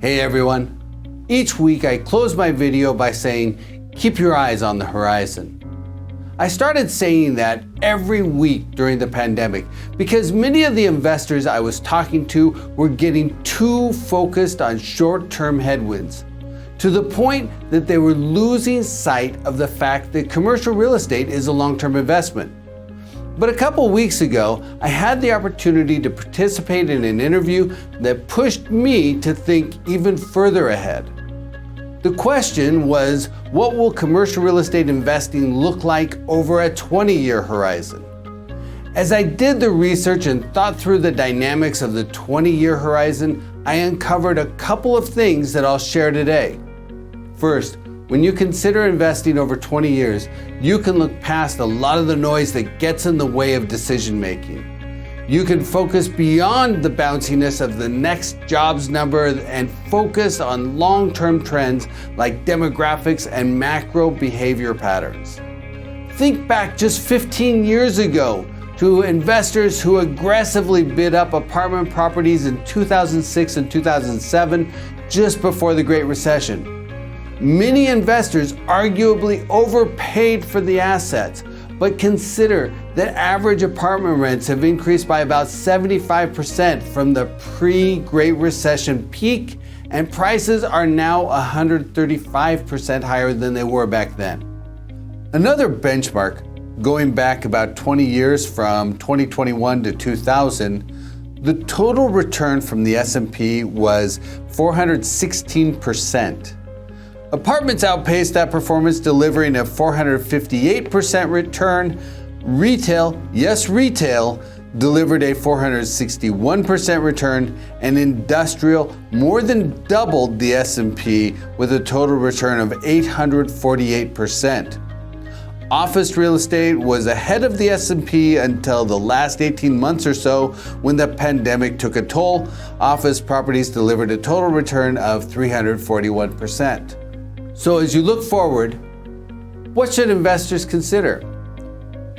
Hey everyone. Each week I close my video by saying, keep your eyes on the horizon. I started saying that every week during the pandemic because many of the investors I was talking to were getting too focused on short-term headwinds, to the point that they were losing sight of the fact that commercial real estate is a long-term investment. But a couple weeks ago, I had the opportunity to participate in an interview that pushed me to think even further ahead. The question was, what will commercial real estate investing look like over a 20-year horizon? As I did the research and thought through the dynamics of the 20-year horizon, I uncovered a couple of things that I'll share today. First, when you consider investing over 20 years, you can look past a lot of the noise that gets in the way of decision making. You can focus beyond the bounciness of the next jobs number and focus on long-term trends like demographics and macro behavior patterns. Think back just 15 years ago to investors who aggressively bid up apartment properties in 2006 and 2007, just before the Great Recession. Many investors arguably overpaid for the assets, but consider that average apartment rents have increased by about 75% from the pre-Great Recession peak, and prices are now 135% higher than they were back then. Another benchmark, going back about 20 years from 2021 to 2000, the total return from the S&P was 416%. Apartments outpaced that performance, delivering a 458% return. Retail, yes, retail, delivered a 461% return, and industrial more than doubled the S&P with a total return of 848%. Office real estate was ahead of the S&P until the last 18 months or so when the pandemic took a toll. Office properties delivered a total return of 341%. So as you look forward, what should investors consider?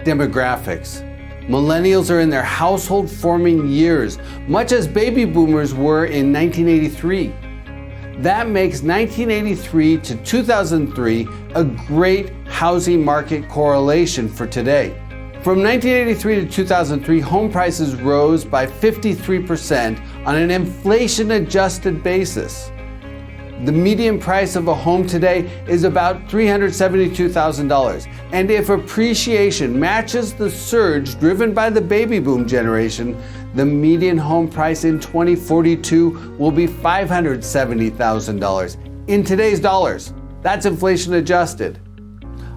Demographics. Millennials are in their household forming years, much as baby boomers were in 1983. That makes 1983 to 2003 a great housing market correlation for today. From 1983 to 2003, home prices rose by 53% on an inflation-adjusted basis. The median price of a home today is about $372,000, and if appreciation matches the surge driven by the baby boom generation, the median home price in 2042 will be $570,000 in today's dollars. That's inflation adjusted.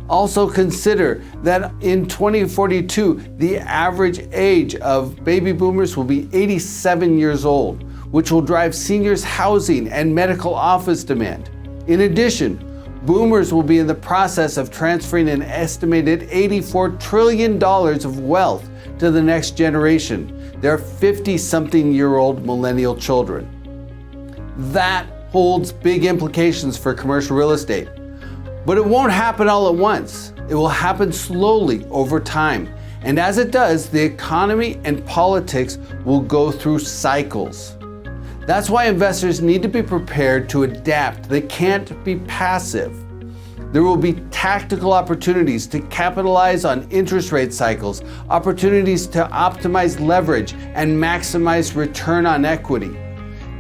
Also consider that in 2042, the average age of baby boomers will be 87 years old, which will drive seniors' housing and medical office demand. In addition, boomers will be in the process of transferring an estimated $84 trillion of wealth to the next generation, their 50-something-year-old millennial children. That holds big implications for commercial real estate. But it won't happen all at once. It will happen slowly over time. And as it does, the economy and politics will go through cycles. That's why investors need to be prepared to adapt. They can't be passive. There will be tactical opportunities to capitalize on interest rate cycles, opportunities to optimize leverage and maximize return on equity.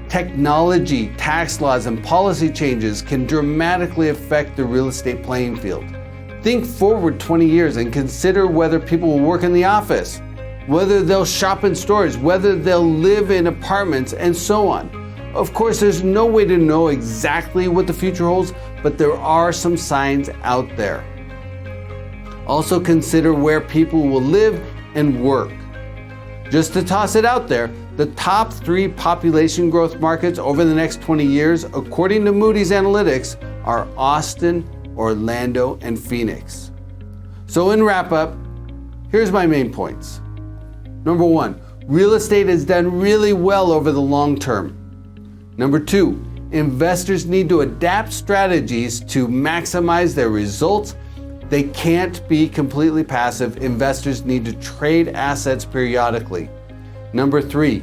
Technology, tax laws, and policy changes can dramatically affect the real estate playing field. Think forward 20 years and consider whether people will work in the office, whether they'll shop in stores, whether they'll live in apartments, and so on. Of course, there's no way to know exactly what the future holds, but there are some signs out there. Also consider where people will live and work. Just to toss it out there, the top 3 population growth markets over the next 20 years, according to Moody's Analytics, are Austin, Orlando, and Phoenix. So in wrap up, here's my main points. Number 1, real estate has done really well over the long term. Number 2, investors need to adapt strategies to maximize their results. They can't be completely passive. Investors need to trade assets periodically. Number 3,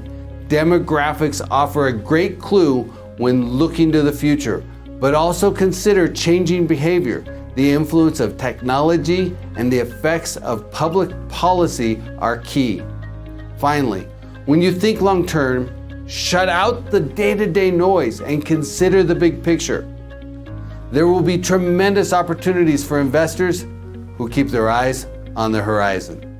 demographics offer a great clue when looking to the future, but also consider changing behavior. The influence of technology and the effects of public policy are key. Finally, when you think long term, shut out the day-to-day noise and consider the big picture. There will be tremendous opportunities for investors who keep their eyes on the horizon.